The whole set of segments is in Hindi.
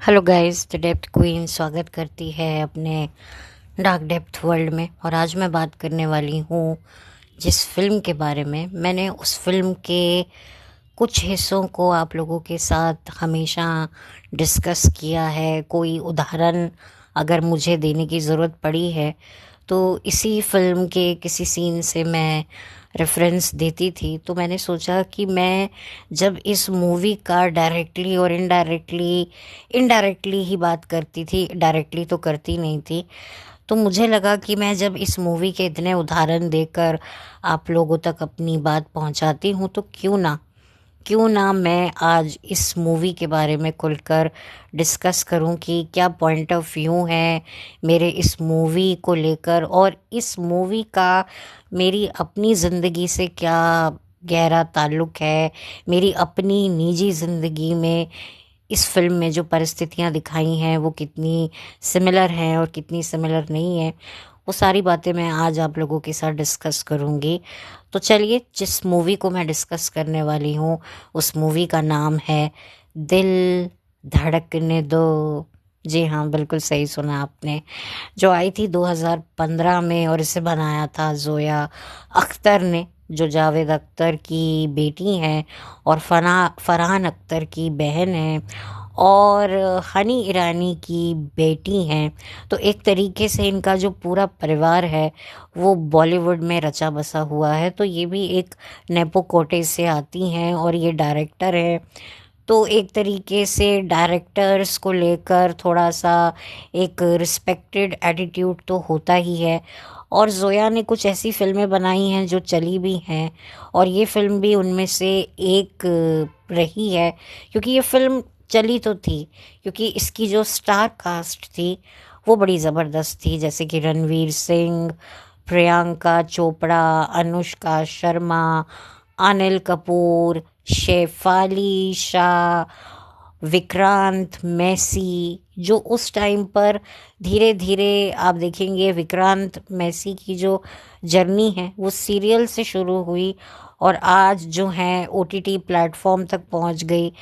Hello guys, the depth queen स्वागत करती है अपने डार्क डेप्थ वर्ल्ड में। और आज मैं बात करने वाली हूँ जिस फिल्म के बारे में। मैंने उस फिल्म के कुछ हिस्सों को आप लोगों के साथ हमेशा डिस्कस किया है। कोई उदाहरण अगर मुझे देने की ज़रूरत पड़ी है तो इसी फिल्म के किसी सीन से मैं रेफरेंस देती थी। तो मैंने सोचा कि मैं जब इस मूवी का डायरेक्टली और इनडायरेक्टली ही बात करती थी, डायरेक्टली तो करती नहीं थी, तो मुझे लगा कि मैं जब इस मूवी के इतने उदाहरण देकर आप लोगों तक अपनी बात पहुंचाती हूँ तो क्यों ना मैं आज इस मूवी के बारे में खुलकर डिस्कस करूं कि क्या पॉइंट ऑफ व्यू है मेरे इस मूवी को लेकर, और इस मूवी का मेरी अपनी ज़िंदगी से क्या गहरा ताल्लुक़ है। मेरी अपनी निजी ज़िंदगी में इस फिल्म में जो परिस्थितियां दिखाई हैं वो कितनी सिमिलर हैं और कितनी सिमिलर नहीं है, वो सारी बातें मैं आज आप लोगों के साथ डिस्कस करूंगी। तो चलिए, जिस मूवी को मैं डिस्कस करने वाली हूँ उस मूवी का नाम है दिल धड़कने दो। जी हाँ, बिल्कुल सही सुना आपने। जो आई थी 2015 में और इसे बनाया था जोया अख्तर ने, जो जावेद अख्तर की बेटी हैं और फरहान अख्तर की बहन हैं और हनी ईरानी की बेटी हैं। तो एक तरीके से इनका जो पूरा परिवार है वो बॉलीवुड में रचा बसा हुआ है। तो ये भी एक नेपो कोटे से आती हैं और ये डायरेक्टर है। तो एक तरीके से डायरेक्टर्स को लेकर थोड़ा सा एक रिस्पेक्टेड एटीट्यूड तो होता ही है। और जोया ने कुछ ऐसी फिल्में बनाई हैं जो चली भी हैं, और ये फिल्म भी उनमें से एक रही है, क्योंकि ये फिल्म चली तो थी क्योंकि इसकी जो स्टार कास्ट थी वो बड़ी ज़बरदस्त थी, जैसे कि रणवीर सिंह, प्रियंका चोपड़ा, अनुष्का शर्मा, अनिल कपूर, शेफाली शाह, विक्रांत मैसी। जो उस टाइम पर धीरे धीरे आप देखेंगे विक्रांत मैसी की जो जर्नी है वो सीरियल से शुरू हुई और आज जो है ओटीटी प्लेटफॉर्म तक पहुंच गई।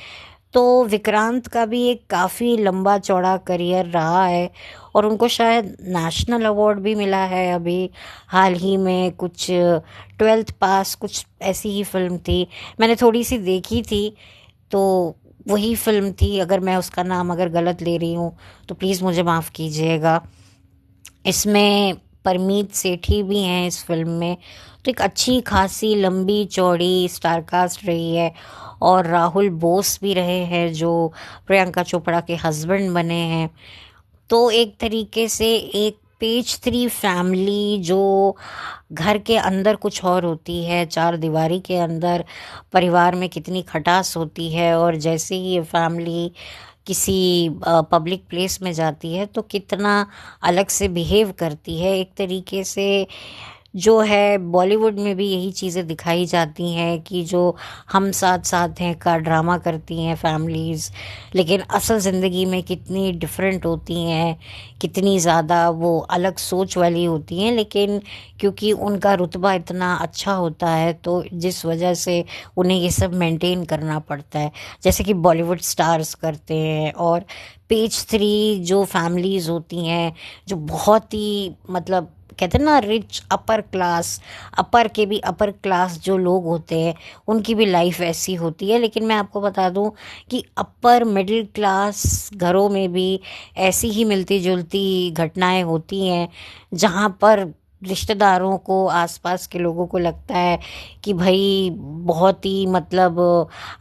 तो विक्रांत का भी एक काफ़ी लंबा चौड़ा करियर रहा है और उनको शायद नेशनल अवार्ड भी मिला है अभी हाल ही में। कुछ 12th पास कुछ ऐसी ही फिल्म थी, मैंने थोड़ी सी देखी थी, तो वही फिल्म थी। अगर मैं उसका नाम अगर गलत ले रही हूँ तो प्लीज़ मुझे माफ़ कीजिएगा। इसमें परमीत सेठी भी हैं इस फिल्म में। तो एक अच्छी खासी लंबी चौड़ी स्टारकास्ट रही है और राहुल बोस भी रहे हैं जो प्रियंका चोपड़ा के हस्बैंड बने हैं। तो एक तरीके से एक पेज थ्री फैमिली जो घर के अंदर कुछ और होती है, चार दीवारी के अंदर परिवार में कितनी खटास होती है, और जैसे ही ये फैमिली किसी पब्लिक प्लेस में जाती है तो कितना अलग से बिहेव करती है। एक तरीके से जो है बॉलीवुड में भी यही चीज़ें दिखाई जाती हैं कि जो हम साथ साथ हैं का ड्रामा करती हैं फैमिलीज़, लेकिन असल ज़िंदगी में कितनी डिफरेंट होती हैं, कितनी ज़्यादा वो अलग सोच वाली होती हैं। लेकिन क्योंकि उनका रुतबा इतना अच्छा होता है तो जिस वजह से उन्हें ये सब मेंटेन करना पड़ता है, जैसे कि बॉलीवुड स्टार्स करते हैं। और पेज थ्री जो फैमिलीज़ होती हैं, जो बहुत ही मतलब कहते हैं ना रिच अपर क्लास, अपर के भी अपर क्लास जो लोग होते हैं उनकी भी लाइफ ऐसी होती है। लेकिन मैं आपको बता दूं कि अपर मिडिल क्लास घरों में भी ऐसी ही मिलती जुलती घटनाएं होती हैं, जहां पर रिश्तेदारों को, आसपास के लोगों को लगता है कि भाई बहुत ही मतलब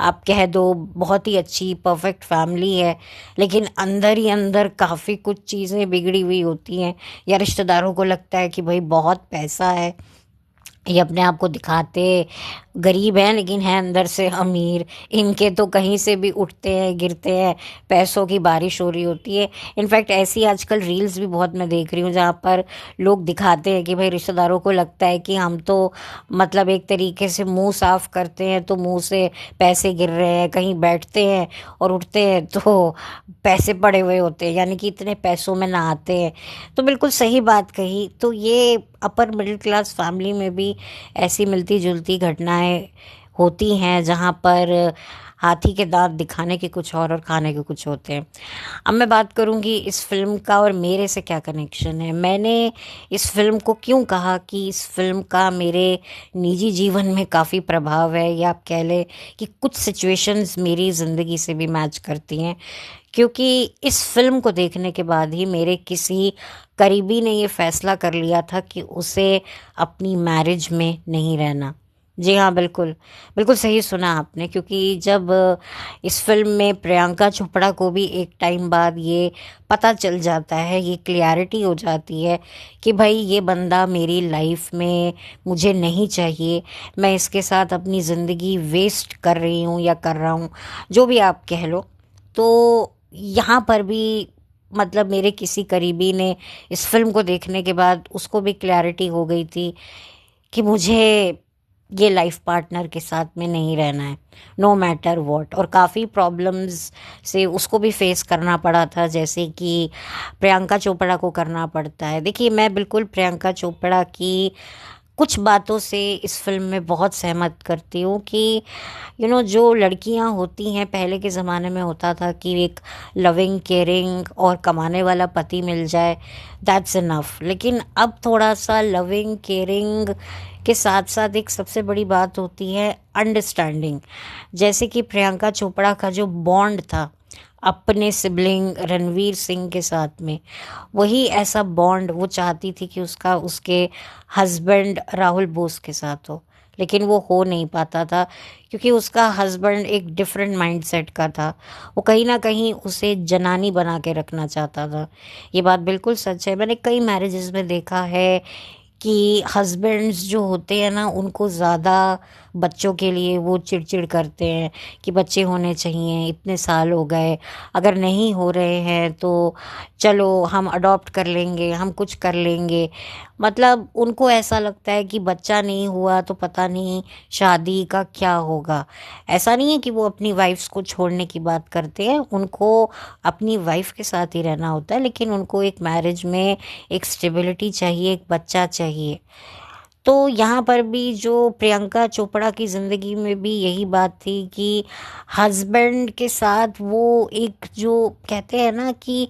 आप कह दो बहुत ही अच्छी परफेक्ट फैमिली है, लेकिन अंदर ही अंदर काफ़ी कुछ चीज़ें बिगड़ी हुई होती हैं। या रिश्तेदारों को लगता है कि भाई बहुत पैसा है, ये अपने आप को दिखाते गरीब हैं लेकिन हैं अंदर से अमीर, इनके तो कहीं से भी उठते हैं गिरते हैं, पैसों की बारिश हो रही होती है। इनफैक्ट ऐसी आजकल रील्स भी बहुत मैं देख रही हूँ जहाँ पर लोग दिखाते हैं कि भाई रिश्तेदारों को लगता है कि हम तो मतलब एक तरीके से मुंह साफ करते हैं तो मुंह से पैसे गिर रहे हैं, कहीं बैठते हैं और उठते हैं तो पैसे पड़े हुए होते हैं, यानी कि इतने पैसों में ना आते हैं। तो बिल्कुल सही बात कही। तो ये अपर मिडिल क्लास फैमिली में भी ऐसी मिलती जुलती घटनाएं होती हैं जहाँ पर हाथी के दांत दिखाने के कुछ और खाने के कुछ होते हैं। अब मैं बात करूंगी इस फिल्म का और मेरे से क्या कनेक्शन है। मैंने इस फिल्म को क्यों कहा कि इस फिल्म का मेरे निजी जीवन में काफ़ी प्रभाव है, या आप कह लें कि कुछ सिचुएशंस मेरी ज़िंदगी से भी मैच करती हैं, क्योंकि इस फिल्म को देखने के बाद ही मेरे किसी करीबी ने ये फैसला कर लिया था कि उसे अपनी मैरिज में नहीं रहना। जी हाँ, बिल्कुल बिल्कुल सही सुना आपने, क्योंकि जब इस फिल्म में प्रियंका चोपड़ा को भी एक टाइम बाद ये पता चल जाता है, ये क्लियरिटी हो जाती है कि भाई ये बंदा मेरी लाइफ में मुझे नहीं चाहिए, मैं इसके साथ अपनी ज़िंदगी वेस्ट कर रही हूँ या कर रहा हूँ, जो भी आप कह लो। तो यहाँ पर भी मतलब मेरे किसी करीबी ने इस फिल्म को देखने के बाद उसको भी क्लैरिटी हो गई थी कि मुझे ये लाइफ पार्टनर के साथ में नहीं रहना है, नो मैटर व्हाट। और काफ़ी प्रॉब्लम्स से उसको भी फेस करना पड़ा था, जैसे कि प्रियंका चोपड़ा को करना पड़ता है। देखिए, मैं बिल्कुल प्रियंका चोपड़ा की कुछ बातों से इस फिल्म में बहुत सहमत करती हूँ कि जो लड़कियां होती हैं, पहले के ज़माने में होता था कि एक लविंग केयरिंग और कमाने वाला पति मिल जाए, दैट्स इनफ। लेकिन अब थोड़ा सा लविंग केयरिंग के साथ साथ एक सबसे बड़ी बात होती है अंडरस्टैंडिंग। जैसे कि प्रियंका चोपड़ा का जो बॉन्ड था अपने सिबलिंग रणवीर सिंह के साथ में, वही ऐसा बॉन्ड वो चाहती थी कि उसका उसके हस्बैंड राहुल बोस के साथ हो, लेकिन वो हो नहीं पाता था क्योंकि उसका हस्बैंड एक डिफरेंट माइंडसेट का था। वो कहीं ना कहीं उसे जनानी बना के रखना चाहता था। ये बात बिल्कुल सच है। मैंने कई मैरिजेस में देखा है कि हस्बैंड्स जो होते हैं ना, उनको ज़्यादा बच्चों के लिए वो चिड़चिड़ करते हैं कि बच्चे होने चाहिए, इतने साल हो गए, अगर नहीं हो रहे हैं तो चलो हम अडॉप्ट कर लेंगे, हम कुछ कर लेंगे। मतलब उनको ऐसा लगता है कि बच्चा नहीं हुआ तो पता नहीं शादी का क्या होगा। ऐसा नहीं है कि वो अपनी वाइफ्स को छोड़ने की बात करते हैं, उनको अपनी वाइफ के साथ ही रहना होता है, लेकिन उनको एक मैरिज में एक स्टेबिलिटी चाहिए, एक बच्चा चाहिए। तो यहाँ पर भी जो प्रियंका चोपड़ा की ज़िंदगी में भी यही बात थी कि हस्बैंड के साथ वो एक जो कहते हैं ना कि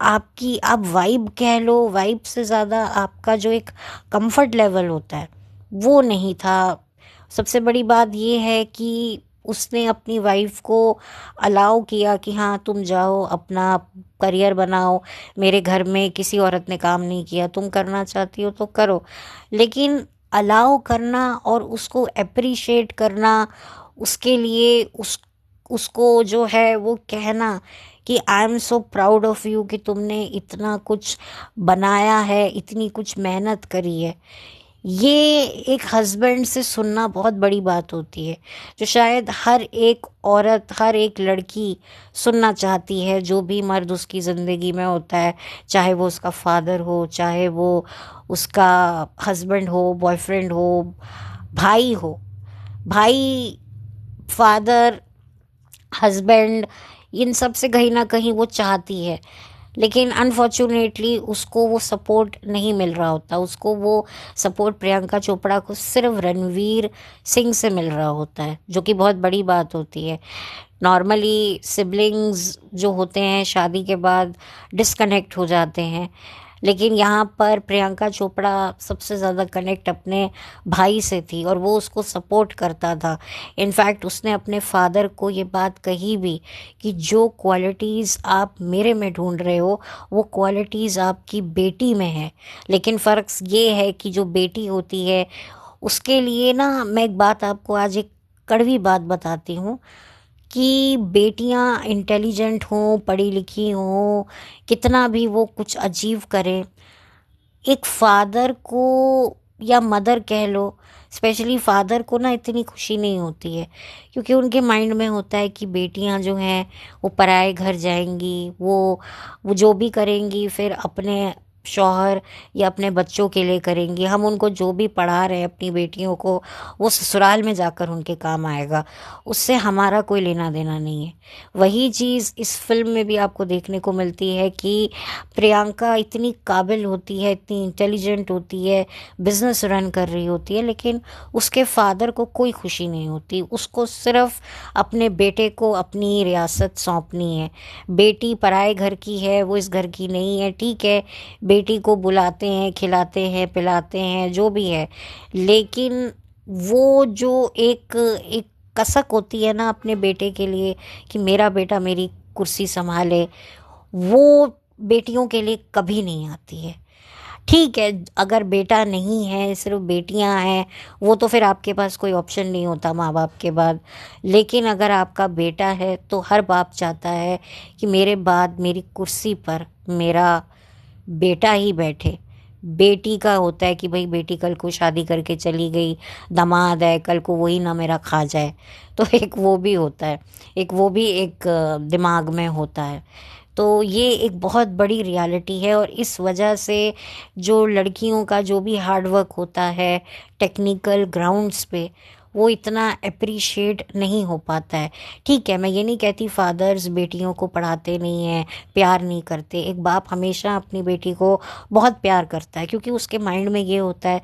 आपकी आप वाइब कह लो, वाइब से ज़्यादा आपका जो एक कंफर्ट लेवल होता है वो नहीं था। सबसे बड़ी बात ये है कि उसने अपनी वाइफ को अलाउ किया कि हाँ तुम जाओ अपना करियर बनाओ, मेरे घर में किसी औरत ने काम नहीं किया, तुम करना चाहती हो तो करो। लेकिन अलाउ करना और उसको अप्रिशिएट करना, उसके लिए उसको जो है वो कहना कि I am so proud of you कि तुमने इतना कुछ बनाया है, इतनी कुछ मेहनत करी है, ये एक हस्बैंड से सुनना बहुत बड़ी बात होती है, जो शायद हर एक औरत, हर एक लड़की सुनना चाहती है। जो भी मर्द उसकी ज़िंदगी में होता है, चाहे वो उसका फादर हो, चाहे वो उसका हस्बैंड हो, बॉयफ्रेंड हो, भाई हो, भाई, फादर, हस्बैंड, इन सब से कहीं ना कहीं वो चाहती है। लेकिन अनफॉर्चुनेटली उसको वो सपोर्ट नहीं मिल रहा होता। उसको वो सपोर्ट प्रियंका चोपड़ा को सिर्फ रणवीर सिंह से मिल रहा होता है, जो कि बहुत बड़ी बात होती है। नॉर्मली सिबलिंग्स जो होते हैं शादी के बाद डिस्कनेक्ट हो जाते हैं, लेकिन यहाँ पर प्रियंका चोपड़ा सबसे ज़्यादा कनेक्ट अपने भाई से थी और वो उसको सपोर्ट करता था। इनफैक्ट उसने अपने फादर को ये बात कही भी कि जो क्वालिटीज़ आप मेरे में ढूंढ रहे हो वो क्वालिटीज़ आपकी बेटी में है। लेकिन फ़र्क ये है कि जो बेटी होती है उसके लिए ना, मैं एक बात आपको आज एक कड़वी बात बताती हूँ कि बेटियां इंटेलिजेंट हों, पढ़ी लिखी हों, कितना भी वो कुछ अचीव करें, एक फादर को या मदर कह लो, स्पेशली फादर को ना इतनी खुशी नहीं होती है, क्योंकि उनके माइंड में होता है कि बेटियां जो हैं वो पराए घर जाएंगी, वो जो भी करेंगी फिर अपने शौहर या अपने बच्चों के लिए करेंगी, हम उनको जो भी पढ़ा रहे हैं अपनी बेटियों को, वो ससुराल में जाकर उनके काम आएगा। उससे हमारा कोई लेना देना नहीं है। वही चीज़ इस फिल्म में भी आपको देखने को मिलती है कि प्रियंका इतनी काबिल होती है, इतनी इंटेलिजेंट होती है, बिजनेस रन कर रही होती है, लेकिन उसके फादर को कोई खुशी नहीं होती। उसको सिर्फ अपने बेटे को अपनी रियासत सौंपनी है। बेटी पराए घर की है, वो इस घर की नहीं है। ठीक है, बेटी को बुलाते हैं, खिलाते हैं, पिलाते हैं, जो भी है, लेकिन वो जो एक एक कसक होती है ना अपने बेटे के लिए कि मेरा बेटा मेरी कुर्सी संभाले, वो बेटियों के लिए कभी नहीं आती है। ठीक है, अगर बेटा नहीं है, सिर्फ बेटियां हैं, वो तो फिर आपके पास कोई ऑप्शन नहीं होता माँ बाप के बाद। लेकिन अगर आपका बेटा है तो हर बाप चाहता है कि मेरे बाद मेरी कुर्सी पर मेरा बेटा ही बैठे। बेटी का होता है कि भाई बेटी कल को शादी करके चली गई, दामाद है, कल को वही ना मेरा खा जाए। तो एक वो भी होता है, एक वो भी एक दिमाग में होता है। तो ये एक बहुत बड़ी रियलिटी है, और इस वजह से जो लड़कियों का जो भी हार्डवर्क होता है टेक्निकल ग्राउंड्स पे, वो इतना अप्रिशिएट नहीं हो पाता है। ठीक है, मैं ये नहीं कहती फादर्स बेटियों को पढ़ाते नहीं हैं, प्यार नहीं करते। एक बाप हमेशा अपनी बेटी को बहुत प्यार करता है, क्योंकि उसके माइंड में ये होता है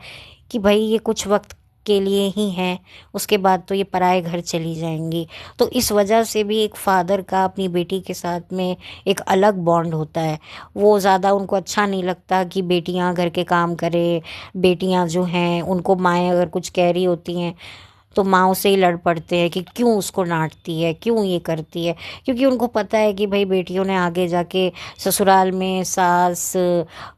कि भाई ये कुछ वक्त के लिए ही हैं, उसके बाद तो ये पराए घर चली जाएंगी। तो इस वजह से भी एक फादर का अपनी बेटी के साथ में एक अलग बॉन्ड होता है। वो ज़्यादा उनको अच्छा नहीं लगता कि बेटियां घर के काम करें। बेटियां जो हैं उनको माएँ अगर कुछ कह रही होती हैं तो माँ से ही लड़ पड़ते हैं कि क्यों उसको डांटती है, क्यों ये करती है। क्योंकि उनको पता है कि भाई बेटियों ने आगे जाके ससुराल में सास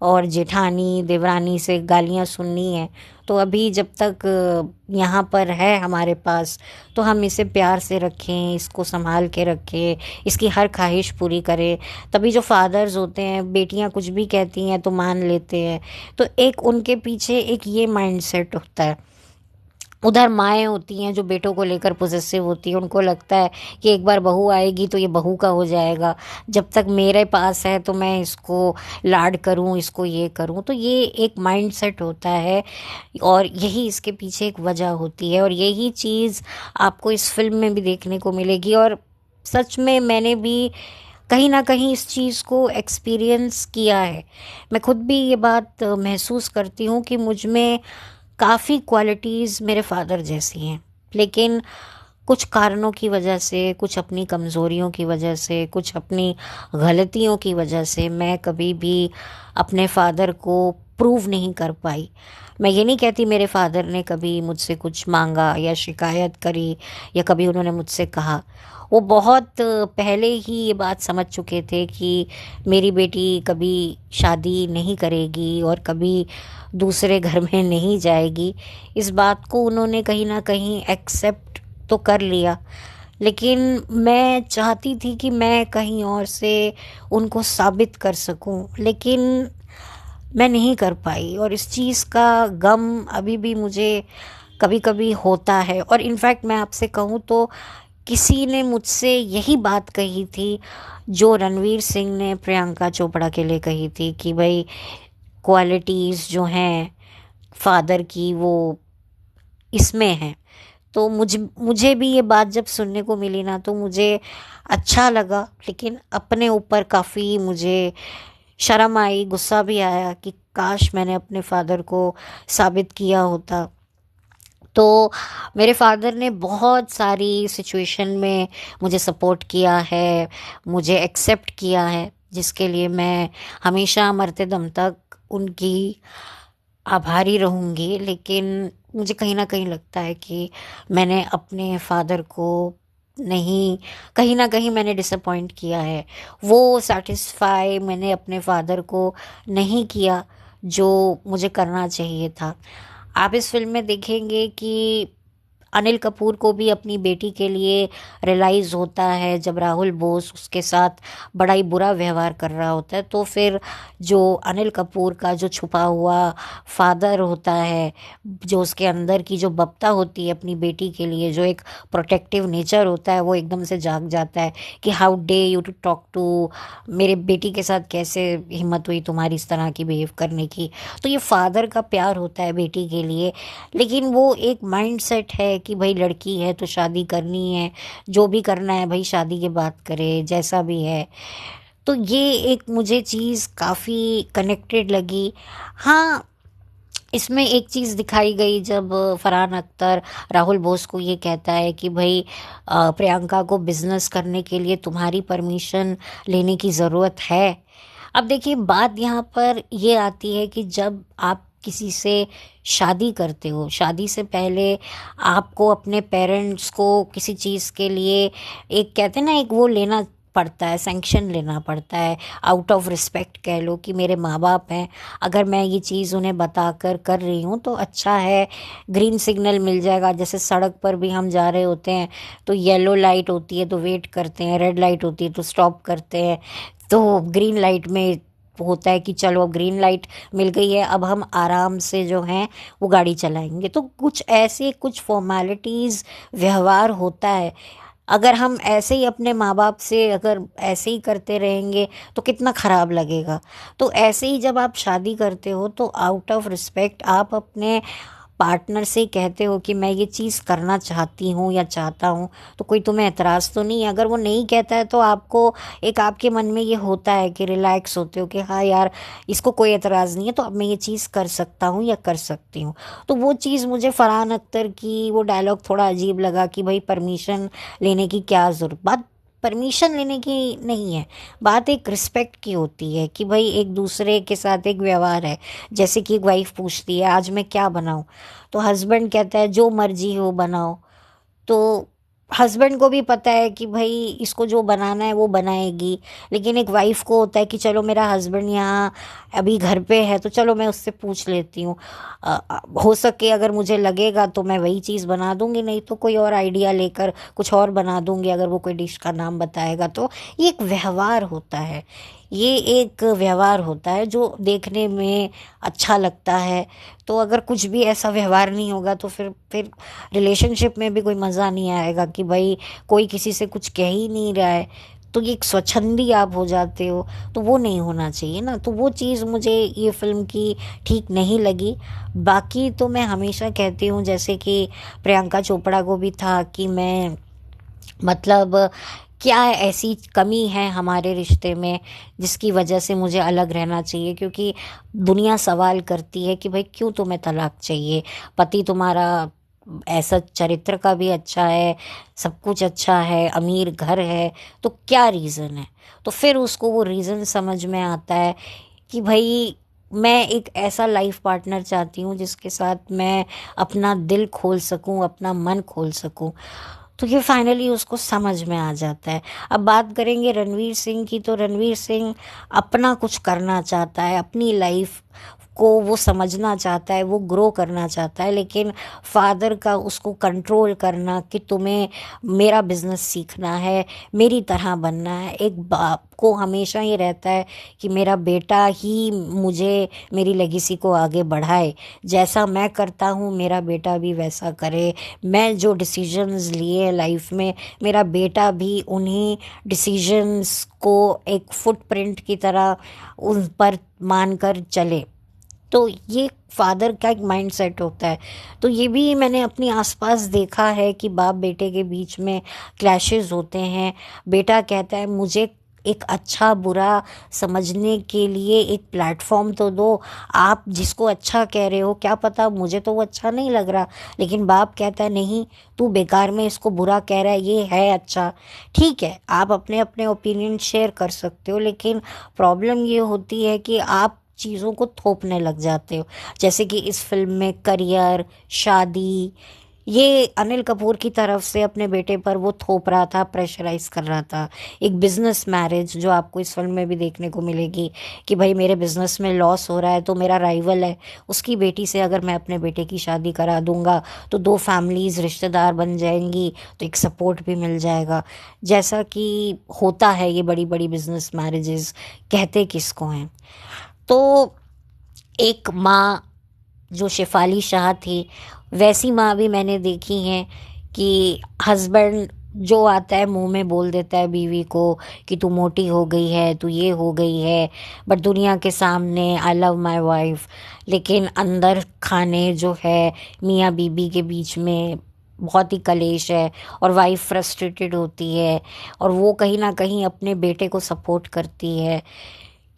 और जेठानी देवरानी से गालियाँ सुननी है। तो अभी जब तक यहाँ पर है हमारे पास, तो हम इसे प्यार से रखें, इसको संभाल के रखें, इसकी हर ख्वाहिश पूरी करें। तभी जो फादर्स होते हैं, बेटियाँ कुछ भी कहती हैं तो मान लेते हैं। तो एक उनके पीछे एक ये माइंडसेट होता है। उधर माएँ होती हैं जो बेटों को लेकर पॉसेसिव होती हैं, उनको लगता है कि एक बार बहू आएगी तो ये बहू का हो जाएगा, जब तक मेरे पास है तो मैं इसको लाड करूं, इसको ये करूं। तो ये एक माइंडसेट होता है, और यही इसके पीछे एक वजह होती है, और यही चीज़ आपको इस फिल्म में भी देखने को मिलेगी। और सच में मैंने भी कहीं ना कहीं इस चीज़ को एक्सपीरियंस किया है। मैं खुद भी ये बात महसूस करती हूँ कि मुझ में काफ़ी क्वालिटीज़ मेरे फादर जैसी हैं, लेकिन कुछ कारणों की वजह से, कुछ अपनी कमज़ोरियों की वजह से, कुछ अपनी गलतियों की वजह से मैं कभी भी अपने फादर को प्रूव नहीं कर पाई। मैं ये नहीं कहती मेरे फादर ने कभी मुझसे कुछ मांगा या शिकायत करी या कभी उन्होंने मुझसे कहा। वो बहुत पहले ही ये बात समझ चुके थे कि मेरी बेटी कभी शादी नहीं करेगी और कभी दूसरे घर में नहीं जाएगी। इस बात को उन्होंने कहीं ना कहीं एक्सेप्ट तो कर लिया, लेकिन मैं चाहती थी कि मैं कहीं और से उनको साबित कर सकूं, लेकिन मैं नहीं कर पाई। और इस चीज़ का गम अभी भी मुझे कभी कभी होता है। और इनफैक्ट मैं आपसे कहूँ तो किसी ने मुझसे यही बात कही थी जो रणवीर सिंह ने प्रियंका चोपड़ा के लिए कही थी कि भाई क्वालिटीज़ जो हैं फादर की वो इसमें हैं। तो मुझे भी ये बात जब सुनने को मिली ना तो मुझे अच्छा लगा, लेकिन अपने ऊपर काफ़ी मुझे शर्म आई, गुस्सा भी आया कि काश मैंने अपने फादर को साबित किया होता। तो मेरे फादर ने बहुत सारी सिचुएशन में मुझे सपोर्ट किया है, मुझे एक्सेप्ट किया है, जिसके लिए मैं हमेशा मरते दम तक उनकी आभारी रहूँगी। लेकिन मुझे कहीं ना कहीं लगता है कि मैंने अपने फादर को नहीं, कहीं ना कहीं मैंने डिसअपॉइंट किया है। वो सेटिस्फाई मैंने अपने फादर को नहीं किया जो मुझे करना चाहिए था। आप इस फिल्म में देखेंगे कि अनिल कपूर को भी अपनी बेटी के लिए रियलाइज़ होता है जब राहुल बोस उसके साथ बड़ा ही बुरा व्यवहार कर रहा होता है, तो फिर जो अनिल कपूर का जो छुपा हुआ फादर होता है, जो उसके अंदर की जो बप्ता होती है अपनी बेटी के लिए, जो एक प्रोटेक्टिव नेचर होता है, वो एकदम से जाग जाता है कि how dare you to talk to, मेरे बेटी के साथ कैसे हिम्मत हुई तुम्हारी इस तरह की बिहेव करने की। तो ये फादर का प्यार होता है बेटी के लिए, लेकिन वो एक माइंड सेट है कि भाई लड़की है तो शादी करनी है, जो भी करना है भाई शादी के बाद करे, जैसा भी है। तो ये एक मुझे चीज़ काफ़ी कनेक्टेड लगी। हाँ, इसमें एक चीज़ दिखाई गई जब फरहान अख्तर राहुल बोस को ये कहता है कि भाई प्रियंका को बिजनेस करने के लिए तुम्हारी परमिशन लेने की ज़रूरत है। अब देखिए बात यहाँ पर ये आती है कि जब आप किसी से शादी करते हो, शादी से पहले आपको अपने पेरेंट्स को किसी चीज़ के लिए एक कहते हैं ना, एक वो लेना पड़ता है, सैंक्शन लेना पड़ता है, आउट ऑफ रिस्पेक्ट कह लो कि मेरे माँ बाप हैं, अगर मैं ये चीज़ उन्हें बताकर कर रही हूँ तो अच्छा है, ग्रीन सिग्नल मिल जाएगा। जैसे सड़क पर भी हम जा रहे होते हैं तो येलो लाइट होती है तो वेट करते हैं, रेड लाइट होती है तो स्टॉप करते हैं, तो ग्रीन लाइट में होता है कि चलो अब ग्रीन लाइट मिल गई है, अब हम आराम से जो हैं वो गाड़ी चलाएंगे। तो कुछ ऐसे कुछ फॉर्मेलिटीज़ व्यवहार होता है। अगर हम ऐसे ही अपने माँ बाप से अगर ऐसे ही करते रहेंगे तो कितना ख़राब लगेगा। तो ऐसे ही जब आप शादी करते हो तो आउट ऑफ रिस्पेक्ट आप अपने पार्टनर से कहते हो कि मैं ये चीज़ करना चाहती हूँ या चाहता हूँ, तो कोई तुम्हें एतराज़ तो नहीं है। अगर वो नहीं कहता है तो आपको एक आपके मन में ये होता है कि रिलैक्स होते हो कि हाँ यार, इसको कोई एतराज़ नहीं है तो अब मैं ये चीज़ कर सकता हूँ या कर सकती हूँ। तो वो चीज़ मुझे फरहान अख्तर की वो डायलॉग थोड़ा अजीब लगा कि भाई परमिशन लेने की क्या ज़रूरत, बात परमिशन लेने की नहीं है, बात एक रिस्पेक्ट की होती है कि भाई एक दूसरे के साथ एक व्यवहार है। जैसे कि एक वाइफ पूछती है आज मैं क्या बनाऊं, तो हस्बैंड कहता है जो मर्जी हो बनाओ। तो हस्बैंड को भी पता है कि भाई इसको जो बनाना है वो बनाएगी, लेकिन एक वाइफ को होता है कि चलो मेरा हस्बैंड यहाँ अभी घर पे है तो चलो मैं उससे पूछ लेती हूँ, हो सके अगर मुझे लगेगा तो मैं वही चीज़ बना दूंगी, नहीं तो कोई और आइडिया लेकर कुछ और बना दूंगी अगर वो कोई डिश का नाम बताएगा। तो ये एक व्यवहार होता है, ये एक व्यवहार होता है जो देखने में अच्छा लगता है। तो अगर कुछ भी ऐसा व्यवहार नहीं होगा तो फिर रिलेशनशिप में भी कोई मज़ा नहीं आएगा कि भाई कोई किसी से कुछ कह ही नहीं रहा है, तो ये एक स्वच्छंदी आप हो जाते हो, तो वो नहीं होना चाहिए ना। तो वो चीज़ मुझे ये फिल्म की ठीक नहीं लगी। बाकी तो मैं हमेशा कहती हूँ जैसे कि प्रियंका चोपड़ा को भी था कि मैं मतलब क्या ऐसी कमी है हमारे रिश्ते में जिसकी वजह से मुझे अलग रहना चाहिए, क्योंकि दुनिया सवाल करती है कि भाई क्यों तुम्हें तलाक चाहिए, पति तुम्हारा ऐसा चरित्र का भी अच्छा है, सब कुछ अच्छा है, अमीर घर है, तो क्या रीज़न है। तो फिर उसको वो रीज़न समझ में आता है कि भाई मैं एक ऐसा लाइफ पार्टनर चाहती हूँ जिसके साथ मैं अपना दिल खोल सकूँ, अपना मन खोल सकूँ। तो ये फाइनली उसको समझ में आ जाता है। अब बात करेंगे रणवीर सिंह की, तो रणवीर सिंह अपना कुछ करना चाहता है, अपनी लाइफ को वो समझना चाहता है, वो ग्रो करना चाहता है, लेकिन फादर का उसको कंट्रोल करना कि तुम्हें मेरा बिजनेस सीखना है, मेरी तरह बनना है। एक बाप को हमेशा ये रहता है कि मेरा बेटा ही मुझे मेरी लेगेसी को आगे बढ़ाए, जैसा मैं करता हूँ मेरा बेटा भी वैसा करे, मैं जो डिसीजंस लिए हैं लाइफ में मेरा बेटा भी उन्हीं डिसीजंस को एक फुटप्रिंट की तरह उन पर मानकर चले। तो ये फादर का एक माइंड सेट होता है। तो ये भी मैंने अपने आसपास देखा है कि बाप बेटे के बीच में क्लैशेस होते हैं। बेटा कहता है मुझे एक अच्छा बुरा समझने के लिए एक प्लेटफॉर्म तो दो, आप जिसको अच्छा कह रहे हो क्या पता मुझे तो वो अच्छा नहीं लग रहा, लेकिन बाप कहता है नहीं, तू बेकार में इसको बुरा कह रहा है, ये है अच्छा। ठीक है, आप अपने अपने ओपिनियन शेयर कर सकते हो, लेकिन प्रॉब्लम ये होती है कि आप चीज़ों को थोपने लग जाते हो। जैसे कि इस फिल्म में करियर, शादी, ये अनिल कपूर की तरफ से अपने बेटे पर वो थोप रहा था, प्रेशराइज कर रहा था। एक बिजनेस मैरिज जो आपको इस फिल्म में भी देखने को मिलेगी कि भाई मेरे बिजनेस में लॉस हो रहा है तो मेरा राइवल है, उसकी बेटी से अगर मैं अपने बेटे की शादी करा दूंगा तो दो फैमिलीज रिश्तेदार बन जाएंगी, तो एक सपोर्ट भी मिल जाएगा। जैसा कि होता है ये बड़ी बड़ी बिजनेस मैरिजेस कहते किसको हैं। तो एक माँ जो शेफाली शाह थी, वैसी माँ भी मैंने देखी हैं कि हस्बैंड जो आता है मुंह में बोल देता है बीवी को कि तू मोटी हो गई है, तू ये हो गई है, बट दुनिया के सामने आई लव माई वाइफ, लेकिन अंदर खाने जो है मियाँ बीबी के बीच में बहुत ही कलेश है और वाइफ फ्रस्ट्रेटेड होती है और वो कहीं ना कहीं अपने बेटे को सपोर्ट करती है,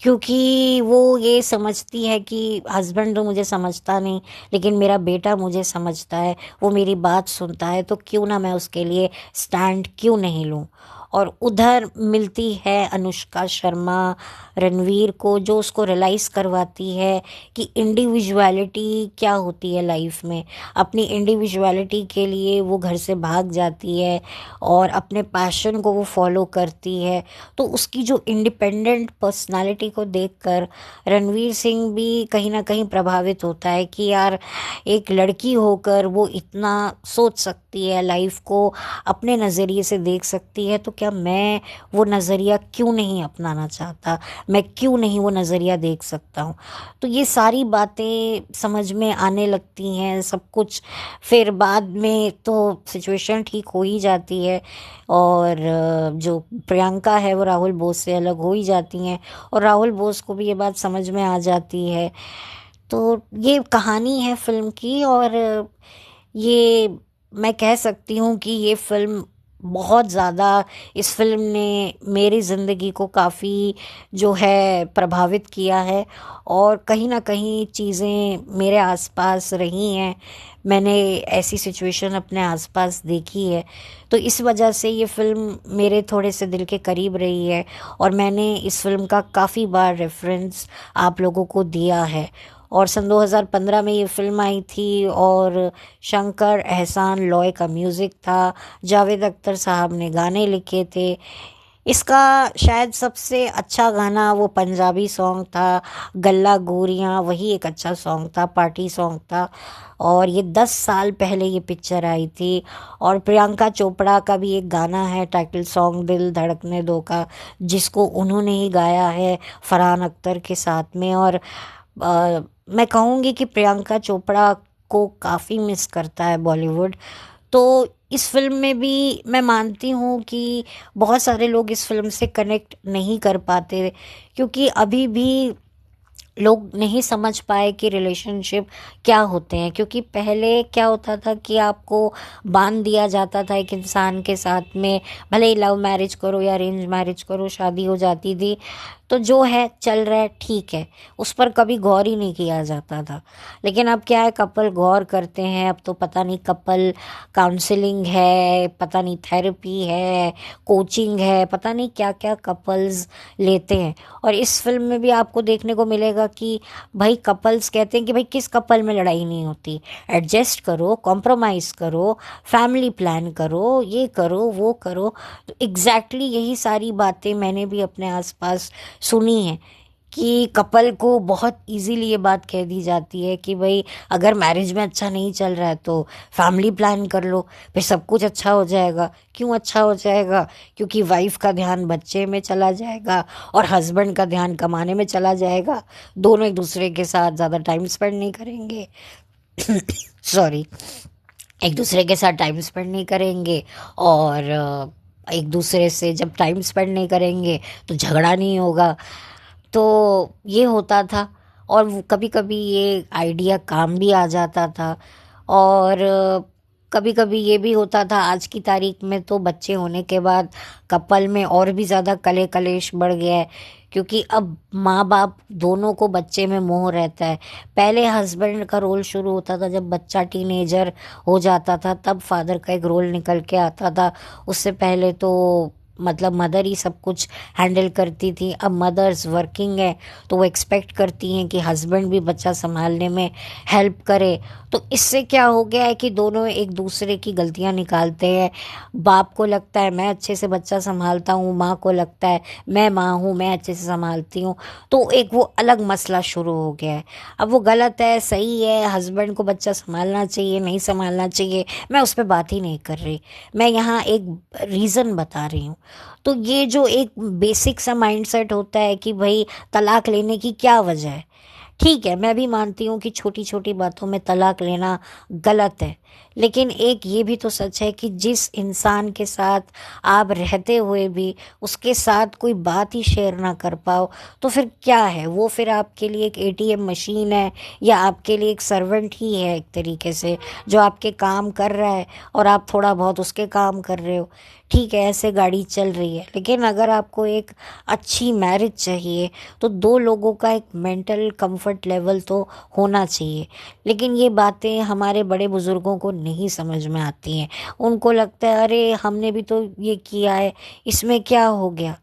क्योंकि वो ये समझती है कि हस्बैंड तो मुझे समझता नहीं लेकिन मेरा बेटा मुझे समझता है, वो मेरी बात सुनता है, तो क्यों ना मैं उसके लिए स्टैंड क्यों नहीं लूँ। और उधर मिलती है अनुष्का शर्मा रणवीर को, जो उसको रियलाइज़ करवाती है कि इंडिविजुअलिटी क्या होती है लाइफ में। अपनी इंडिविजुअलिटी के लिए वो घर से भाग जाती है और अपने पैशन को वो फॉलो करती है। तो उसकी जो इंडिपेंडेंट पर्सनालिटी को देखकर रणवीर सिंह भी कहीं ना कहीं प्रभावित होता है कि यार एक लड़की होकर वो इतना सोच सकती है, लाइफ को अपने नज़रिए से देख सकती है, तो क्या मैं वो नज़रिया क्यों नहीं अपनाना चाहता, मैं क्यों नहीं वो नज़रिया देख सकता हूँ। तो ये सारी बातें समझ में आने लगती हैं सब कुछ। फिर बाद में तो सिचुएशन ठीक हो ही जाती है और जो प्रियंका है वो राहुल बोस से अलग हो ही जाती हैं और राहुल बोस को भी ये बात समझ में आ जाती है। तो ये कहानी है फिल्म की और ये मैं कह सकती हूँ कि ये फिल्म बहुत ज़्यादा, इस फिल्म ने मेरी ज़िंदगी को काफ़ी जो है प्रभावित किया है और कहीं ना कहीं चीज़ें मेरे आसपास रही हैं, मैंने ऐसी सिचुएशन अपने आसपास देखी है। तो इस वजह से ये फ़िल्म मेरे थोड़े से दिल के करीब रही है और मैंने इस फिल्म का काफ़ी बार रेफरेंस आप लोगों को दिया है। और सन 2015 में ये फिल्म आई थी और शंकर एहसान लॉय का म्यूज़िक था, जावेद अख्तर साहब ने गाने लिखे थे। इसका शायद सबसे अच्छा गाना वो पंजाबी सॉन्ग था, गल्ला गोरियां, वही एक अच्छा सॉन्ग था, पार्टी सॉन्ग था। और ये 10 साल पहले ये पिक्चर आई थी। और प्रियंका चोपड़ा का भी एक गाना है टाइटल सॉन्ग दिल धड़कने दो का, जिसको उन्होंने ही गाया है फरहान अख्तर के साथ में। और मैं कहूँगी कि प्रियंका चोपड़ा को काफ़ी मिस करता है बॉलीवुड। तो इस फिल्म में भी मैं मानती हूँ कि बहुत सारे लोग इस फिल्म से कनेक्ट नहीं कर पाते, क्योंकि अभी भी लोग नहीं समझ पाए कि रिलेशनशिप क्या होते हैं। क्योंकि पहले क्या होता था कि आपको बांध दिया जाता था एक इंसान के साथ में, भले ही लव मैरिज करो या अरेंज मैरिज करो, शादी हो जाती थी तो जो है चल रहा है ठीक है, उस पर कभी गौर ही नहीं किया जाता था। लेकिन अब क्या है, कपल गौर करते हैं। अब तो पता नहीं कपल काउंसलिंग है, पता नहीं थेरेपी है, कोचिंग है, पता नहीं क्या क्या कपल्स लेते हैं। और इस फिल्म में भी आपको देखने को मिलेगा कि भाई कपल्स कहते हैं कि भाई किस कपल में लड़ाई नहीं होती, एडजस्ट करो, कॉम्प्रोमाइज़ करो, फैमिली प्लान करो, ये करो वो करो। तो एग्जैक्टली यही सारी बातें मैंने भी अपने आसपास सुनी है कि कपल को बहुत इजीली ये बात कह दी जाती है कि भाई अगर मैरिज में अच्छा नहीं चल रहा है तो फैमिली प्लान कर लो, फिर सब कुछ अच्छा हो जाएगा। क्यों अच्छा हो जाएगा? क्योंकि वाइफ का ध्यान बच्चे में चला जाएगा और हस्बैंड का ध्यान कमाने में चला जाएगा, दोनों एक दूसरे के साथ ज़्यादा टाइम स्पेंड नहीं करेंगे। सॉरी, एक दूसरे के साथ टाइम स्पेंड नहीं करेंगे और एक दूसरे से जब टाइम स्पेंड नहीं करेंगे तो झगड़ा नहीं होगा। तो ये होता था और कभी कभी ये आइडिया काम भी आ जाता था। और कभी कभी ये भी होता था, आज की तारीख में तो बच्चे होने के बाद कपल में और भी ज़्यादा कले कलेश बढ़ गया है, क्योंकि अब माँ बाप दोनों को बच्चे में मोह रहता है। पहले हस्बैंड का रोल शुरू होता था जब बच्चा टीनेजर हो जाता था, तब फादर का एक रोल निकल के आता था। उससे पहले तो मतलब मदर ही सब कुछ हैंडल करती थी। अब मदर्स वर्किंग है तो वो एक्सपेक्ट करती हैं कि हस्बैंड भी बच्चा संभालने में हेल्प करे। तो इससे क्या हो गया है कि दोनों एक दूसरे की गलतियां निकालते हैं। बाप को लगता है मैं अच्छे से बच्चा संभालता हूँ, माँ को लगता है मैं माँ हूँ, मैं अच्छे से संभालती हूँ। तो एक वो अलग मसला शुरू हो गया है। अब वो गलत है सही है, हस्बैंड को बच्चा संभालना चाहिए नहीं संभालना चाहिए, मैं उस पर बात ही नहीं कर रही। मैं यहाँ एक रीज़न बता रही हूँ। तो ये जो एक बेसिक सा माइंडसेट होता है कि भाई तलाक लेने की क्या वजह है। ठीक है, मैं भी मानती हूँ कि छोटी छोटी बातों में तलाक लेना गलत है, लेकिन एक ये भी तो सच है कि जिस इंसान के साथ आप रहते हुए भी उसके साथ कोई बात ही शेयर ना कर पाओ, तो फिर क्या है वो? फिर आपके लिए एक एटीएम मशीन है या आपके लिए एक सर्वेंट ही है एक तरीके से, जो आपके काम कर रहा है और आप थोड़ा बहुत उसके काम कर रहे हो। ठीक है, ऐसे गाड़ी चल रही है। लेकिन अगर आपको एक अच्छी मैरिज चाहिए तो दो लोगों का एक मेंटल कंफर्ट लेवल तो होना चाहिए। लेकिन ये बातें हमारे बड़े बुजुर्गों को नहीं समझ में आती हैं। उनको लगता है अरे हमने भी तो ये किया है, इसमें क्या हो गया।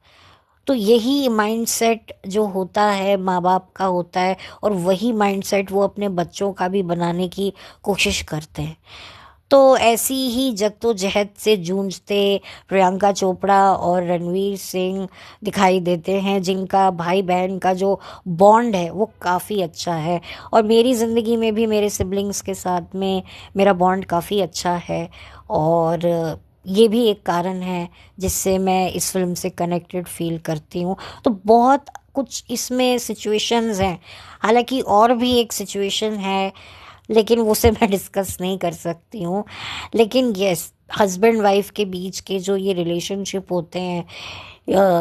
तो यही माइंडसेट जो होता है माँ बाप का होता है, और वही माइंडसेट वो अपने बच्चों का भी बनाने की कोशिश करते हैं। तो ऐसी ही जद्दोजहद से जूझते प्रियंका चोपड़ा और रणवीर सिंह दिखाई देते हैं, जिनका भाई बहन का जो बॉन्ड है वो काफ़ी अच्छा है। और मेरी ज़िंदगी में भी मेरे सिबलिंग्स के साथ में मेरा बॉन्ड काफ़ी अच्छा है। और ये भी एक कारण है जिससे मैं इस फिल्म से कनेक्टेड फील करती हूँ। तो बहुत कुछ इसमें सिचुएशंस हैं, हालांकि और भी एक सिचुएशन है लेकिन वो से मैं डिस्कस नहीं कर सकती हूँ। लेकिन यस, हस्बैंड वाइफ के बीच के जो ये रिलेशनशिप होते हैं,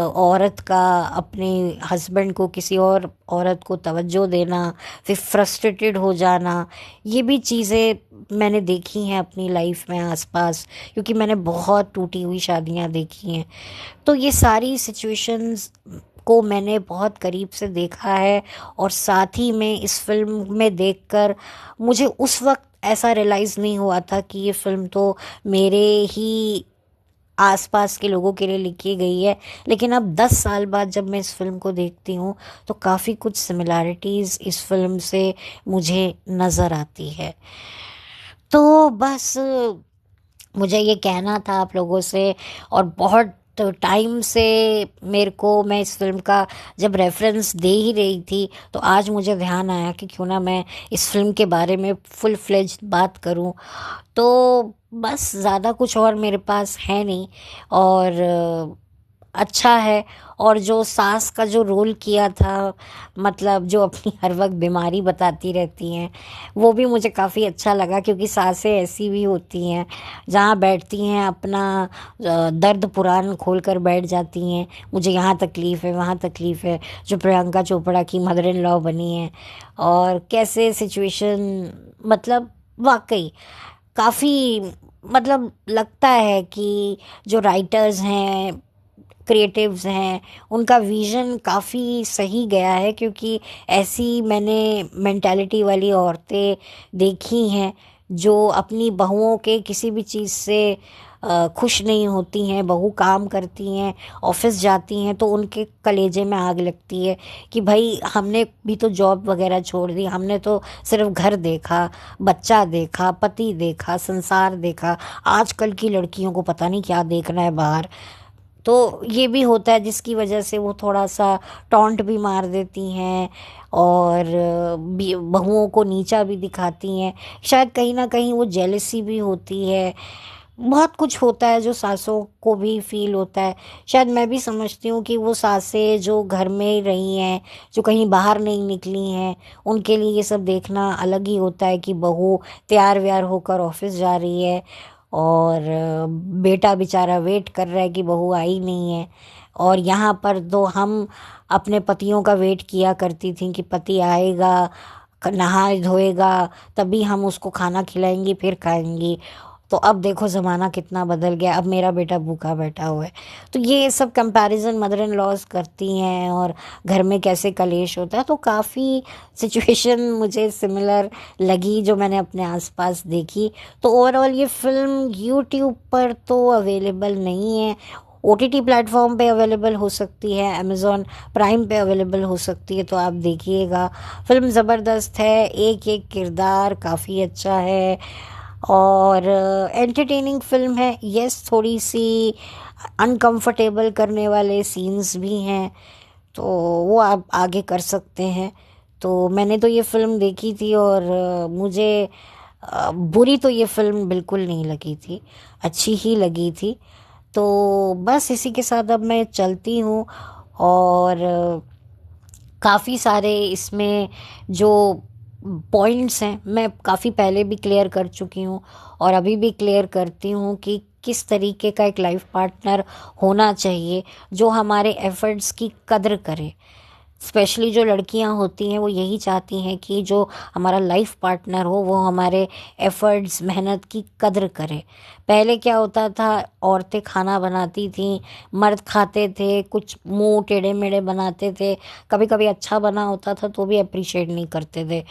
औरत का अपने हस्बैंड को किसी और औरत को तवज्जो देना, फिर फ्रस्ट्रेटेड हो जाना, ये भी चीज़ें मैंने देखी हैं अपनी लाइफ में आसपास, क्योंकि मैंने बहुत टूटी हुई शादियाँ देखी हैं। तो ये सारी सिचुएशंस को मैंने बहुत करीब से देखा है। और साथ ही में इस फिल्म में देखकर मुझे उस वक्त ऐसा रियलाइज़ नहीं हुआ था कि ये फिल्म तो मेरे ही आसपास के लोगों के लिए लिखी गई है। लेकिन अब 10 साल बाद जब मैं इस फिल्म को देखती हूँ तो काफ़ी कुछ सिमिलैरिटीज़ इस फिल्म से मुझे नज़र आती है। तो बस मुझे ये कहना था आप लोगों से। और बहुत टाइम से मेरे को, मैं इस फिल्म का जब रेफरेंस दे ही रही थी तो आज मुझे ध्यान आया कि क्यों ना मैं इस फिल्म के बारे में फुल फ्लेज्ड बात करूं। तो बस ज़्यादा कुछ और मेरे पास है नहीं। और अच्छा है। और जो सास का जो रोल किया था, मतलब जो अपनी हर वक्त बीमारी बताती रहती हैं, वो भी मुझे काफ़ी अच्छा लगा, क्योंकि सासें ऐसी भी होती हैं जहाँ बैठती हैं अपना दर्द पुराण खोल कर बैठ जाती हैं, मुझे यहाँ तकलीफ़ है वहाँ तकलीफ़ है। जो प्रियंका चोपड़ा की मदर इन लॉ बनी है, और कैसे सिचुएशन, मतलब वाकई काफ़ी, मतलब लगता है कि जो राइटर्स हैं, क्रिएटिव्स हैं, उनका विज़न काफ़ी सही गया है। क्योंकि ऐसी मैंने मेंटालिटी वाली औरतें देखी हैं जो अपनी बहुओं के किसी भी चीज़ से खुश नहीं होती हैं। बहू काम करती हैं, ऑफिस जाती हैं, तो उनके कलेजे में आग लगती है कि भाई हमने भी तो जॉब वगैरह छोड़ दी, हमने तो सिर्फ घर देखा, बच्चा देखा, पति देखा, संसार देखा। आजकल की लड़कियों को पता नहीं क्या देखना है बाहर। तो ये भी होता है जिसकी वजह से वो थोड़ा सा टॉन्ट भी मार देती हैं, और बहुओं को नीचा भी दिखाती हैं। शायद कहीं ना कहीं वो जेलसी भी होती है। बहुत कुछ होता है जो सासों को भी फील होता है। शायद मैं भी समझती हूँ कि वो सासें जो घर में ही रही हैं, जो कहीं बाहर नहीं निकली हैं, उनके लिए ये सब देखना अलग ही होता है कि बहू तैयार व्यार होकर ऑफिस जा रही है और बेटा बेचारा वेट कर रहा है कि बहू आई नहीं है। और यहाँ पर तो हम अपने पतियों का वेट किया करती थी कि पति आएगा, नहा धोएगा, तभी हम उसको खाना खिलाएंगी फिर खाएंगी। तो अब देखो ज़माना कितना बदल गया, अब मेरा बेटा भूखा बैठा हुआ है। तो ये सब कंपैरिजन मदर इन लॉज करती हैं, और घर में कैसे कलेश होता है। तो काफ़ी सिचुएशन मुझे सिमिलर लगी जो मैंने अपने आसपास देखी। तो ओवरऑल ये फिल्म यूट्यूब पर तो अवेलेबल नहीं है, OTT प्लेटफॉर्म पे अवेलेबल हो सकती है, अमेज़ॉन प्राइम पे अवेलेबल हो सकती है, तो आप देखिएगा। फिल्म ज़बरदस्त है, एक एक किरदार काफ़ी अच्छा है और एंटरटेनिंग फिल्म है। यस, थोड़ी सी अनकंफर्टेबल करने वाले सीन्स भी हैं, तो वो आप आगे कर सकते हैं। तो मैंने तो ये फ़िल्म देखी थी और मुझे बुरी तो ये फ़िल्म बिल्कुल नहीं लगी थी, अच्छी ही लगी थी। तो बस इसी के साथ अब मैं चलती हूँ और काफ़ी सारे इसमें जो पॉइंट्स हैं मैं काफ़ी पहले भी क्लियर कर चुकी हूँ और अभी भी क्लियर करती हूँ कि किस तरीके का एक लाइफ पार्टनर होना चाहिए जो हमारे एफर्ट्स की कद्र करे। स्पेशली जो लड़कियां होती हैं वो यही चाहती हैं कि जो हमारा लाइफ पार्टनर हो वो हमारे एफर्ट्स मेहनत की कद्र करे। पहले क्या होता था, औरतें खाना बनाती थीं, मर्द खाते थे, कुछ मुंह टेढ़े मेढ़े बनाते थे, कभी कभी अच्छा बना होता था तो भी अप्रिशिएट नहीं करते थे।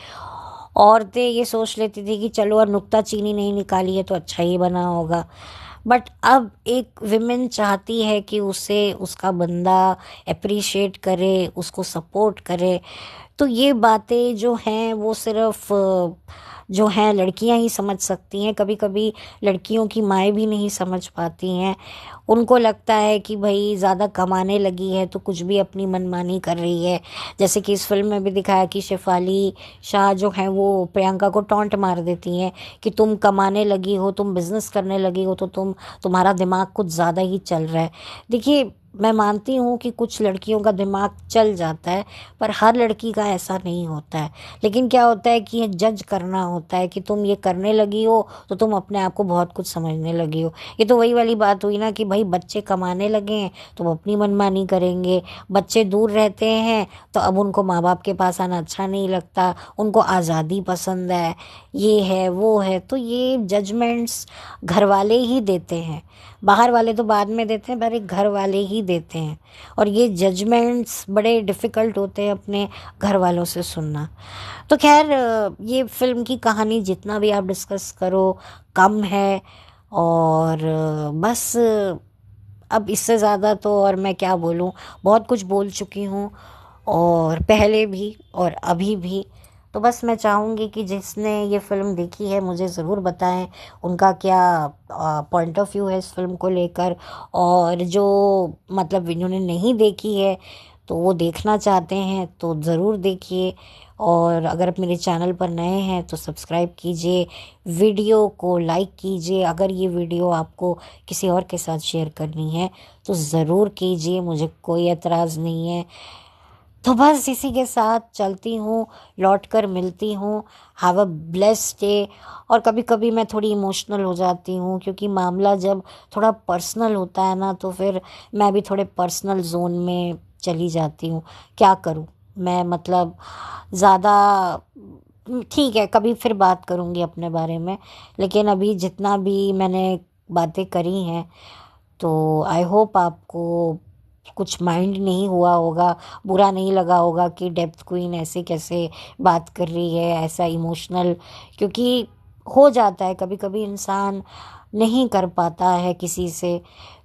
औरतें ये सोच लेती थी कि चलो और नुक्ता चीनी नहीं निकाली है तो अच्छा ही बना होगा। बट अब एक विमेन चाहती है कि उसे उसका बंदा अप्रिशिएट करे, उसको सपोर्ट करे। तो ये बातें जो हैं वो सिर्फ जो हैं लड़कियां ही समझ सकती हैं। कभी कभी लड़कियों की माएँ भी नहीं समझ पाती हैं। उनको लगता है कि भाई ज़्यादा कमाने लगी है तो कुछ भी अपनी मनमानी कर रही है। जैसे कि इस फिल्म में भी दिखाया कि शेफाली शाह जो है वो प्रियंका को टॉन्ट मार देती हैं कि तुम कमाने लगी हो, तुम बिजनेस करने लगी हो, तो तुम्हारा दिमाग कुछ ज़्यादा ही चल रहा है। देखिए, मैं मानती हूँ कि कुछ लड़कियों का दिमाग चल जाता है पर हर लड़की का ऐसा नहीं होता है। लेकिन क्या होता है कि ये जज करना होता है कि तुम ये करने लगी हो तो तुम अपने आप को बहुत कुछ समझने लगी हो। ये तो वही वाली बात हुई ना कि भाई बच्चे कमाने लगे हैं तो वो अपनी मनमानी करेंगे, बच्चे दूर रहते हैं तो अब उनको माँ बाप के पास आना अच्छा नहीं लगता, उनको आज़ादी पसंद है, ये है वो है। तो ये जजमेंट्स घर वाले ही देते हैं, बाहर वाले तो बाद में देते हैं पर एक घर वाले ही देते हैं। और ये जजमेंट्स बड़े डिफ़िकल्ट होते हैं अपने घर वालों से सुनना। तो खैर, ये फिल्म की कहानी जितना भी आप डिस्कस करो कम है। और बस अब इससे ज़्यादा तो और मैं क्या बोलूँ, बहुत कुछ बोल चुकी हूँ और पहले भी और अभी भी। तो बस मैं चाहूँगी कि जिसने ये फ़िल्म देखी है मुझे ज़रूर बताएं उनका क्या पॉइंट ऑफ व्यू है इस फिल्म को लेकर। और जो मतलब जिन्होंने नहीं देखी है तो वो देखना चाहते हैं तो ज़रूर देखिए। और अगर आप मेरे चैनल पर नए हैं तो सब्सक्राइब कीजिए, वीडियो को लाइक कीजिए। अगर ये वीडियो आपको किसी और के साथ शेयर करनी है तो ज़रूर कीजिए, मुझे कोई एतराज़ नहीं है। तो बस इसी के साथ चलती हूँ, लौट कर मिलती हूँ। Have a blessed day. और कभी कभी मैं थोड़ी इमोशनल हो जाती हूँ क्योंकि मामला जब थोड़ा पर्सनल होता है ना तो फिर मैं भी थोड़े पर्सनल जोन में चली जाती हूँ। क्या करूँ मैं, मतलब ज़्यादा ठीक है, कभी फिर बात करूँगी अपने बारे में। लेकिन अभी जितना भी मैंने बातें करी हैं तो आई होप आपको कुछ माइंड नहीं हुआ होगा, बुरा नहीं लगा होगा कि डेप्थ क्वीन ऐसे कैसे बात कर रही है, ऐसा इमोशनल। क्योंकि हो जाता है कभी कभी, इंसान नहीं कर पाता है किसी से।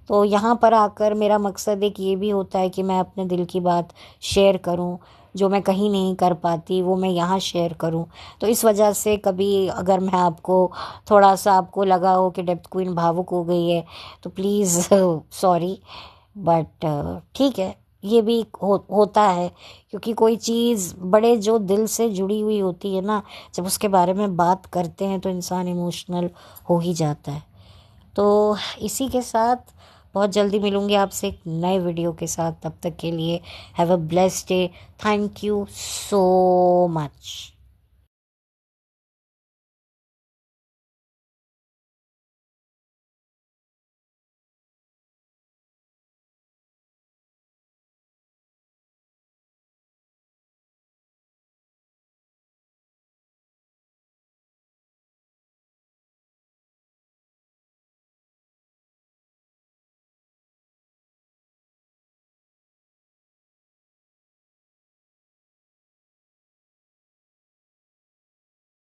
तो यहाँ पर आकर मेरा मकसद एक ये भी होता है कि मैं अपने दिल की बात शेयर करूँ, जो मैं कहीं नहीं कर पाती वो मैं यहाँ शेयर करूँ। तो इस वजह से कभी अगर मैं आपको थोड़ा सा आपको लगा हो कि डेप्थ क्वीन भावुक हो गई है तो प्लीज़ सॉरी। बट ठीक है, ये भी होता है। क्योंकि कोई चीज़ बड़े जो दिल से जुड़ी हुई होती है ना, जब उसके बारे में बात करते हैं तो इंसान इमोशनल हो ही जाता है। तो इसी के साथ बहुत जल्दी मिलूँगी आपसे एक नए वीडियो के साथ। तब तक के लिए have a blessed day. Thank you so much.